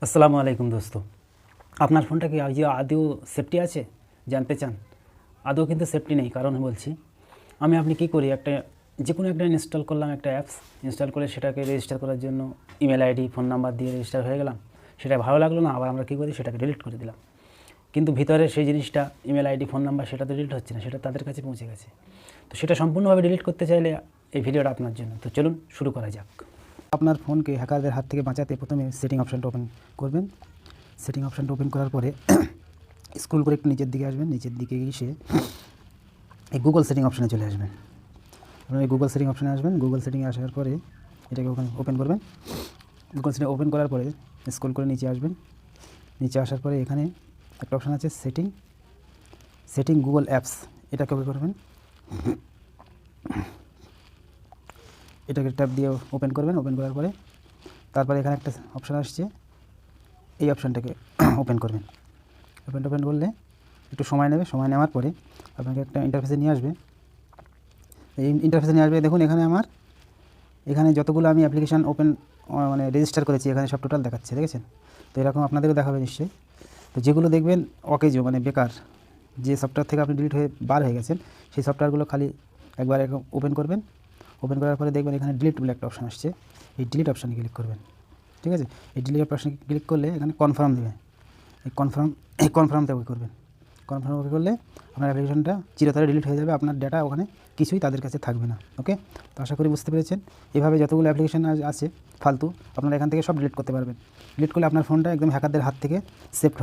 আসসালামু আলাইকুম দোস্ত। আপনার ফোনটা কি আদৌ সেফটি আছে জানতে চান? আদৌ কিন্তু সেফটি নেই। কারণ বলছি আপনি কী করি, যে কোনো একটা ইনস্টল করলাম, একটা অ্যাপস ইনস্টল করে সেটাকে রেজিস্টার করার জন্য ইমেল আইডি ফোন নাম্বার দিয়ে রেজিস্টার হয়ে গেলাম। সেটা ভালো লাগলো না, আবার আমরা কী করি, সেটাকে ডিলিট করে দিলাম। কিন্তু ভিতরে সেই জিনিসটা ইমেল আইডি ফোন নাম্বার সেটা তো ডিলিট হচ্ছে না, সেটা তাদের কাছে পৌঁছে গেছে। তো সেটা সম্পূর্ণভাবে ডিলিট করতে চাইলে এই ভিডিওটা আপনার জন্য। তো চলুন শুরু করা যাক। আপনার ফোনকে হ্যাকারদের হাত থেকে বাঁচাতে প্রথমে সেটিং অপশানটা ওপেন করবেন। সেটিং অপশানটা ওপেন করার পরে স্ক্রল করে একটু নিচের দিকে আসবেন। নিচের দিকে এসে এই গুগল সেটিং অপশানে চলে আসবেন। আপনার এই গুগল সেটিং অপশানে আসবেন। গুগল সেটিংয়ে আসার পরে এটাকে ওখানে ওপেন করবেন। গুগল সেটিং ওপেন করার পরে স্ক্রল করে নিচে আসবেন। নিচে আসার পরে এখানে একটা অপশান আছে সেটিং গুগল অ্যাপস, এটাকে ওপেন করবেন। এটাকে ট্যাপ দিয়ে ওপেন করবেন। ওপেন করার পরে তারপরে এখানে একটা অপশান আসছে, এই অপশানটাকে ওপেন করবেন। ওপেন করলে একটু সময় নেবে। সময় নেওয়ার পরে আপনাকে একটা ইন্টারফেসে নিয়ে আসবে। এই ইন্টারফেসে নিয়ে আসবে, দেখুন এখানে যতগুলো আমি অ্যাপ্লিকেশান রেজিস্টার করেছি এখানে সব টোটাল দেখাচ্ছে, দেখেছেন? তো এরকম আপনাদেরও দেখাবে নিশ্চয়ই। তো যেগুলো দেখবেন অকেজো বেকার, যে সফটওয়্যার থেকে আপনি ডিলিট হয়ে বার হয়ে গেছেন, সেই সফটওয়্যারগুলো খালি একবার এরকম ওপেন করবেন। ওপেন করার পরে দেখবেন এখানে ডিলিট বলে একটা অপশান আসছে, এই ডিলিট অপশানে ক্লিক করবেন। ঠিক আছে? এই ডিলিট অপশানে ক্লিক করলে এখানে কনফার্ম দেবে। এই কনফার্মতে ওকে করবেন। কনফার্ম ওকে করলে আপনার অ্যাপ্লিকেশনটা চিরতরে ডিলিট হয়ে যাবে। আপনার ডেটা ওখানে কিছুই তাদের কাছে থাকবে না। ওকে? তো আশা করি বুঝতে পেরেছেন। এভাবে যতগুলো অ্যাপ্লিকেশন আছে ফালতু, আপনারা এখান থেকে সব ডিলিট করতে পারবেন। ডিলিট করলে আপনার ফোনটা একদম হ্যাকারদের হাত থেকে সেফটি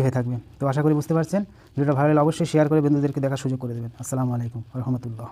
হয়ে থাকবে। তো আশা করি বুঝতে পারছেন। ভিডিওটা ভালো লাগলে অবশ্যই শেয়ার করে বন্ধুদেরকে দেখার সুযোগ করে দেবেন। আসসালামু আলাইকুম ওয়া রাহমাতুল্লাহ।